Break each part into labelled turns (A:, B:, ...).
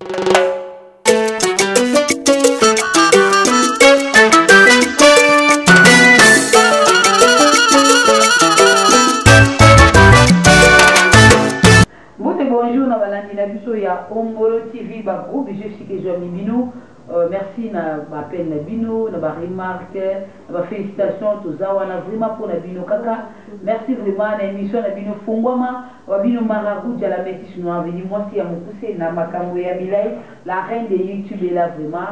A: Bonjour, na balandi na biso ya Ombolo TV ba groupe je suis que je bino merci na ba peine na bino na ba remarque na ba félicitations tozawa na vraiment pour na bino kaka merci vraiment na émission na bino fongwama wa bino maragout ya la métis noire veni moi si ya mokuse na makambo ya bilai la reine de YouTube est là vraiment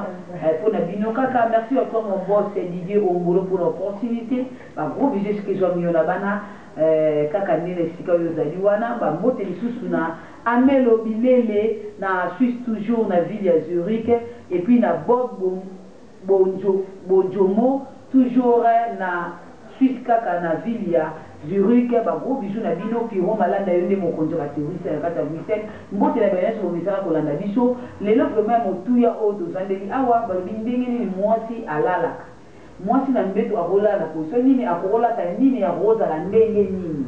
A: pour na bino kaka merci à toi mon boss Didier Ombolo pour l'opportunité ba groupe je suis que je bino na bana kaka nene sika yo zali wana ba mote lisusu na Amelo Bilele na Suisse toujours na ville ya Zurich et puis na Bob Bojomo toujours na Suisse kaka na ville ya Zurich ba gros bisou na bino Piro malanda yonde mo konzo ba terroriste na kata Bruxelles mbote na bana so misala ko landa biso lelo vraiment motuya o to zandeli awa ba bindenge ni mwasi alalaka mwasi na mbeto akola na position nini akola ta nini ya roza la ndenge nini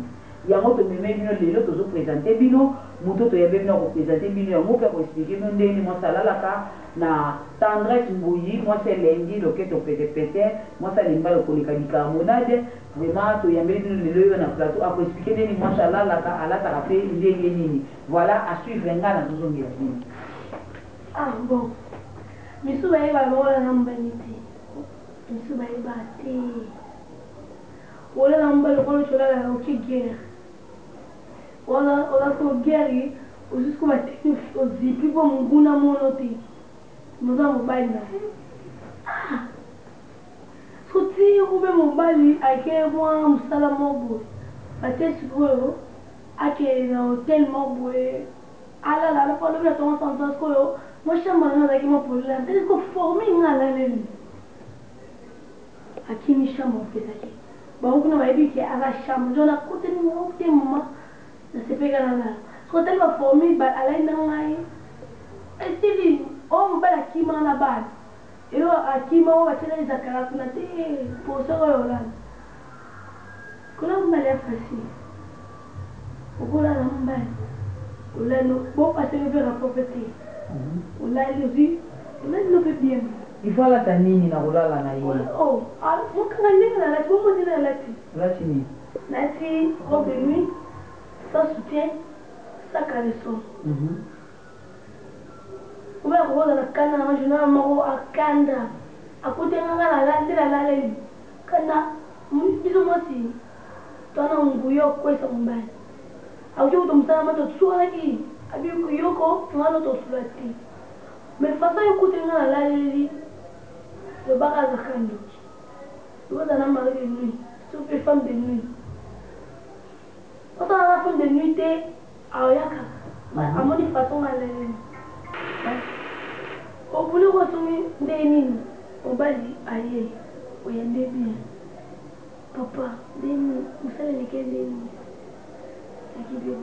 A: yango to meme bino lelo tozo présenter bino moto to yabe bino ko présenter bino yango pe ko expliquer bino ndenge mwasi alalaka na tendresse mbuyi mwasi elengi loketo pete mwasi alimba lokoleka bicarbonate vraiment to yambe bino lelo na plateau ako expliquer ndenge mwasi alalaka alataka pe ndenge nini voilà à suivre nga na tozo ngira bino.
B: Ah bon misu baye ba mola na mbaniti misu baye ba te wala na mbalo kono chola la okigere wala ko geri jusqu'au matin aussi puis pour mon guna monoti nous avons bail là soti ube mon bali ake moi musala mobo pate sukoro ake na hotel mobo ala la pa le ton sens ko moi chamba na daki mo problème c'est ko former ngala leli akini chamba petaki bon kuna baby qui a la chambre je la côté mon maman na sepeka na so tellement formé ba ala na ngai estili on ba la kima na ba elo akima o batela zakara kuna te pour ça là kuna mbale facile okola na mbale ola no bon passer vers la propriété ola lui ola no peut bien
A: il faut la tanini na rolala na yeye
B: oh mon kangalé na la bombe de la
A: lati ni
B: lati robe de nuit sans soutien sans caleçon oba ko na kana na jona mo akanda akote ngala la ndela la le kana biso mosi tona nguyo kwesa mbali au to msana mato tswala ki abi ko yoko tona to sulati mais façon écoute ngala la le le bagage à Kando. Vous avez un mari de nuit, sauf les femmes de nuit. Quand on a la femme de nuit, à Oyaka, à mon façon à l'aller. Au bout de retourner des nines, on va dire aïe, il y a des biens. Papa, des nines, vous savez lesquels des nines? C'est qui veut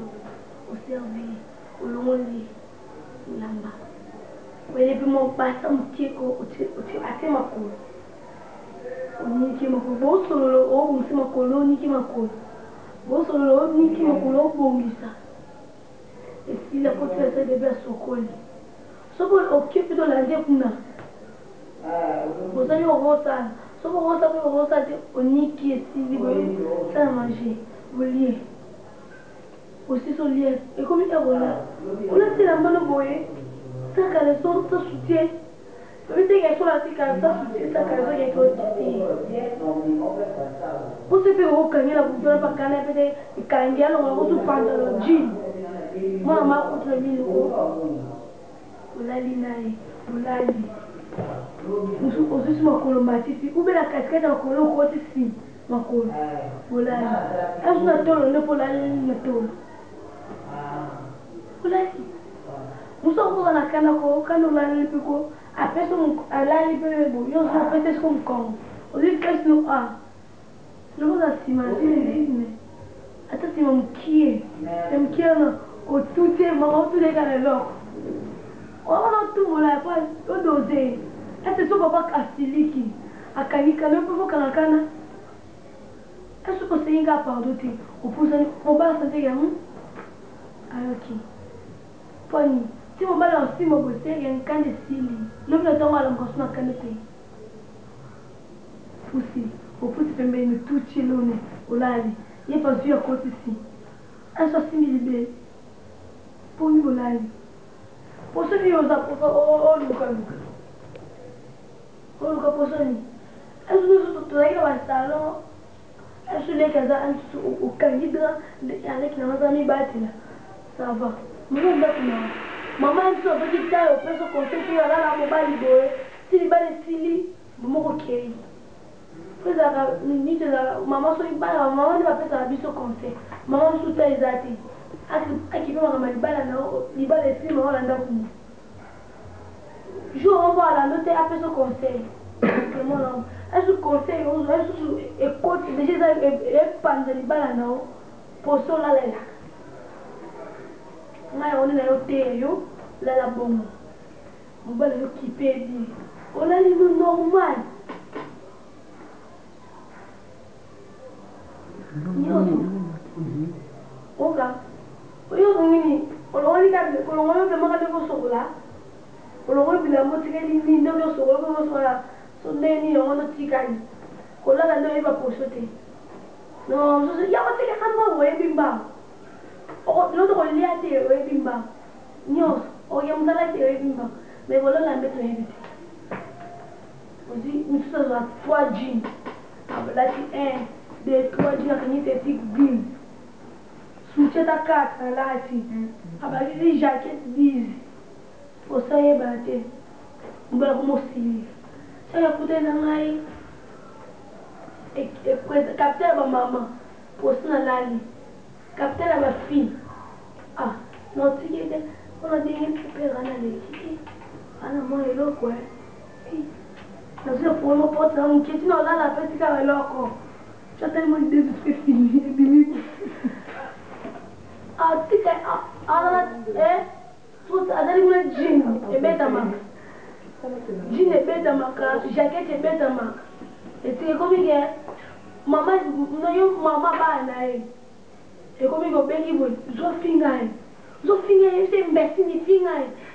B: au servir, au long lit, là-bas. Mais depuis mon passé, je suis assez ma cour. Je suis ma cour. Bon, solo, oh, je suis ma cour, je suis ma cour. Bon, solo, je suis ma cour, bon, et si la côte fait ça, des belles sont collées. Sauf qu'on occupe de la vie, vous allez au rosal. Sauf au rosal, on y qui est si libre, ça à manger. Vous liez. Aussi, son lié. Et comme il y a on a fait la main au boyer. Ça caleçon, ça soutien. Vous savez quelque chose là, ça soutien, ça caleçon quelque chose. Vous savez au camion là, vous faites pas canner peut-être le camion là, on va tout prendre le jean. Moi ma contre 1000 €. Vous l'allez naï, vous l'allez. Nous aussi ma colombati, ou bien la casquette en colo côté si, ma colo. Vous l'allez. Est-ce que tu as le pour l'aller le tôle? Vous l'allez. Nous sommes dans la canako, quand on a le pico, après son à la libérée, nous sommes fait ce qu'on compte. On dit que nous a. Je vous assime, attends, c'est mon qui est. C'est mon qui est là. Au tout est mort, tout est dans le loc. On a tout, on l'a pas, on dosé. Est-ce que c'est papa Castiliki? À Kanika, ne peut pas Kanakana. Est-ce que c'est un gars par d'autres? On peut se dire, on va se dire, ah ok. Pony. si mobali aussi mobose yankande sili lobi na ntongo alamuka so na kande te fusi ofusi pembeni tuti lone olali ye pazwi akotisi aso asimbi libe poni olali posoni oza poso oluka posoni aso tozalaki na basalon aso leki aza okangi dra aleki na maza mibatela ça va mama ndako na mama biso azoki tayo opesa conseil mpe alala mobali boye si libala esili bomoko kei ezalaka nini ezalaka mama soki bana mama nde bapesaka biso conseil mama mosusu ta eza te akipe makambo libala na libala esili mama olanda kuna jour moko alando te apesa conseil vraiment esu conseil esusu ekoti deja eza epanza libala nao poso olalela ngai yango nde na yo te yo lala bongo mobala yo kipe edi olali no normal nyonso oka oyo nini olongoli blemaka nde kosokola olongoli bilamo tikeli nini nde kosokola kosokola so ndeni yango notikali kolala nde oyeba poso te no mosusu yango tekaka mbango oyebi mbango loto kolia te oyebi mbango nyonso oya mosala te oyebi mbango mais kolala mbe toyebi te ozi mosusu azwa 3 jean abalati 1 2 3 jean akangi te tik 10 soutiet a 4 alati abalaki jacket 10 poso oyebana te mbala komosili saka kuta na ngai capitaine ba mama poso na lali capitaine ba fille ah non tikete on a dit que père ana leki ana mo eloko na sio pour porte na muketi na lala peti ka eloko chata mo de ce fini bimi ah tika ana tout adali mo jean e beta mama jean e beta maka jacket e beta maka et comme que mama no yo mama ba na e comme que bengi bo zo finga se mbesi ni finga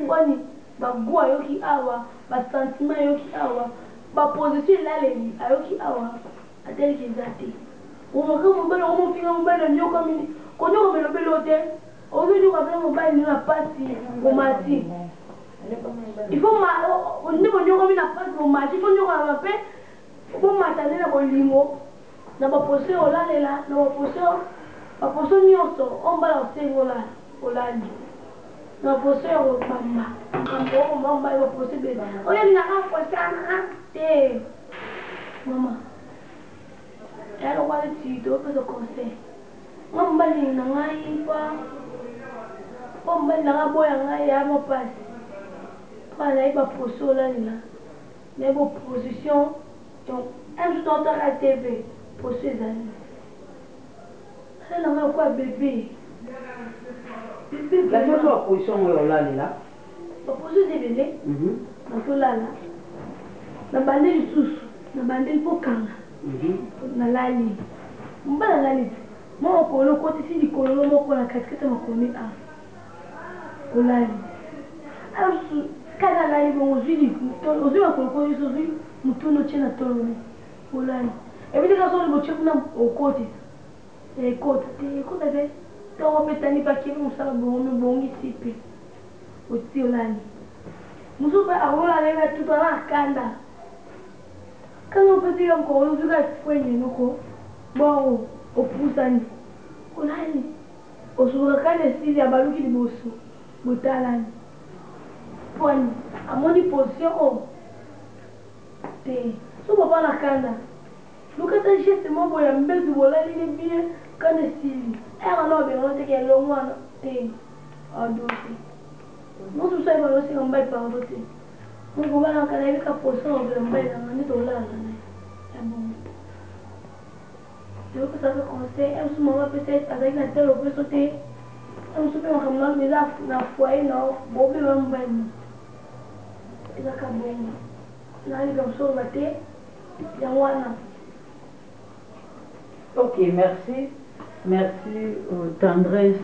B: wani ba gwa yoki awa ba sentiment yoki awa ba position la leli ayoki awa ateli kizati o mo belo o finga mo belo nyo comme ko nyo belo belote o nyo ko belo mo belo na pasi o mati il faut on ne peut pas na pasi o mati il faut nyo ka pe o mata na bolingo na ba posé o la lela na ba posé nyonso on ba la sengola olali na posé o mama ambo mama ba posé be oya ni na ka posé ana te mama ela wale ti do pe do conseil mama ni na ngai pa mama na boya ngai ya mo pasi pa na iba posé olali na na bo position donc un jour dans la TV pour ces années elle n'a quoi bébé
A: la chose en position où on l'a là
B: la position des bébés on là la bandelle sous la bandelle pour kanga na lali mbala lali moi ko lo côté si di kololo moko na casquette makoni a olali alors kana lali bon ozili ko ozili mutuno chena tolone olani ebile ka so boche kuna okoti kota de to opetani pa kibi musala bongi sipe oti olani musuba arola leva tuta na kanda kama peti ya ko uzuka kwenye nuko bo opusani olani osuka kane sili abaluki liboso botalani poni amoni position te so papa na kanda lukata geste moko ya mbezi bolali ni bien kana sili era no be no te ke lo mwana te adote no so sai ba no se ngamba pa adote mo ko bana kana bi ka poso no be mbai na ni to la na ya bon yo ko sa conseil em su mama peut-être avec la telle peut sauter em su pe mo kamna me la na foyer no bo be mbai no eza ka bon na ni comme ça maté Yawana.
A: Ok, merci. Merci, tendresse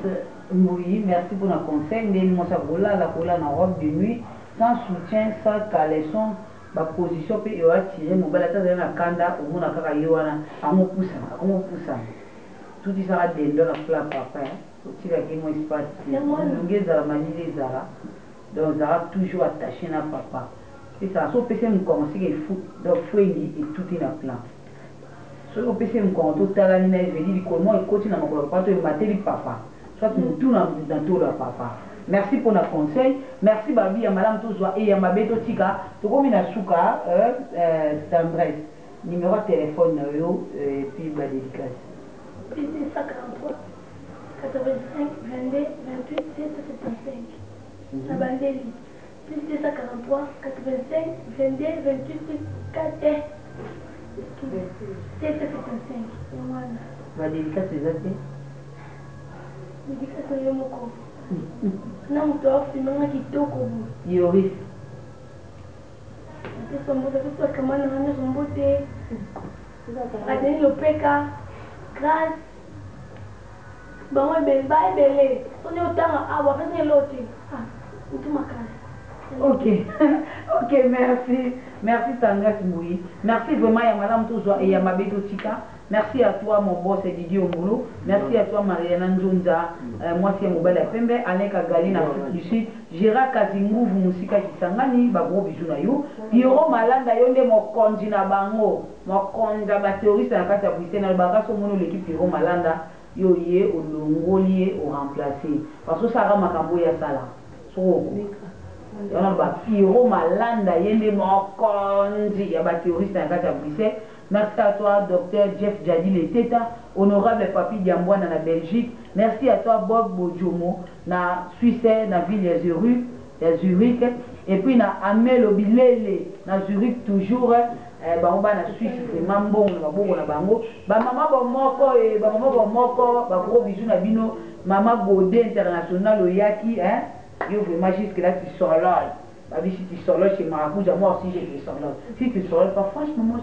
A: Oui, merci pour le conseil. Moi, ça la robe de nuit, sans soutien, sans caleçon, ma position peut tirer mon bel attaque dans la kanda, au monde à Karayoana, à mon poussa. Tout ça a des dans la flamme, papa. Au tir à qui moi, il se passe. Donc, Zara, Mani, Zara. Donc, Zara toujours attaché à papa. Et ça, sauf que c'est mon commencer à foutre, donc, fouiller et tout est dans la plan. So au PC me compte total ani na eveli comment et continue na mon papa to mateli papa soit tout dans tout le papa. Merci pour le conseil, merci babi ya madame tozwa et ya mabeto tika to komi na suka tendresse numéro de téléphone na yo et puis ba dédicace
B: plus 243 85 22 28 775 na bandeli plus 243 85 22 28 4
A: va dédicace les athées
B: dédicace yo moko na moto afimanga kitoko bu
A: Yoris
B: peso mbote peso kamana ngane sombote adeni lopeka grâce bango ebele soni otanga awa pesa elote mutu makasi.
A: Ok, ok, merci. Merci Tangras Mouyi. Merci vraiment à Madame Touzwa et à Mabeto Tika. Merci à toi mon boss Didier Omolo. Merci à toi Mariana Nzonza. Moi c'est Mobile Pembe, Alain Kagali na Afrique du Sud. Gérard Kazinguvu Musika Kisangani, ba gros bisous na yo. Piro Malanda yonde mo konji na bango. Mo konja ba terroriste na kati ya Bruxelles na baka so mono l'équipe Piro Malanda yo yé au longolier au remplacer. Parce que ça ra makambo ya sala. So yana ba Piro Malanda yende mokonzi ya ba terroriste na kati ya Bruxelles. Merci à toi docteur Jeff Jadi le Teta, honorable Papi Diambouana na Belgique. Merci à toi Bob Bojomo na Suisse na ville de Zurich et puis na Amel Obilele na Zurich toujours bango ba na Suisse vraiment bon na boko na bango ba mama moko ba gros bisous na bino mama Godé international oyaki yo vraiment jusque là tu sors là. Si tu sors là chez Maracuja, moi aussi j'ai fait sors là. Si tu sors là pas, franchement moi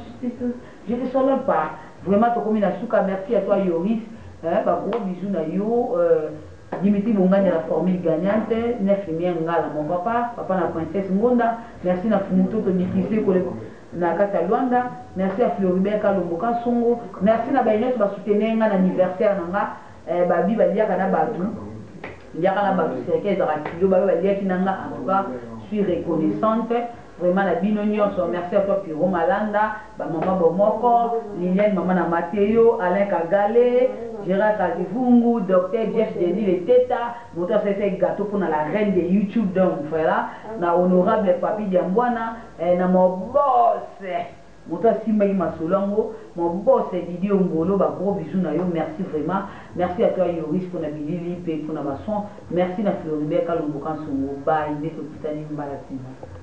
A: je ne sors là pas. Vraiment tu comme une souka, merci à toi Yoris. Bah gros bisous na yo. Dimitri Bongani la formule gagnante, 9 lumières ngala mon papa la princesse Ngonda. Merci na Fumuto to Mikise ko na kata Luanda. Merci à Floribert Kalomboka Songo. Merci na baïnet ba soutenir nga anniversaire nga babi ba liaka na batu. Liaka na batu c'est que za kilo ba liaki nanga en tout cas. Je suis reconnaissante vraiment la binonion. Merci à toi Piro Malanda, maman Bomoko, Liliane maman na Mateo, Alain Kagale, Gérard Kazivungu, docteur Jeff Denis le Teta, monteur c'est gâteau pour la reine de YouTube donc frère na honorable Papi Diambouana na mon boss monteur Simba Masolongo, mon boss Didier Ongolo, gros bisous na yo, merci vraiment. Merci à toi Yoris pour la bilili, pour la maçon. Merci à Floribert Kalombokan Songo, bye, dès que tu t'animes,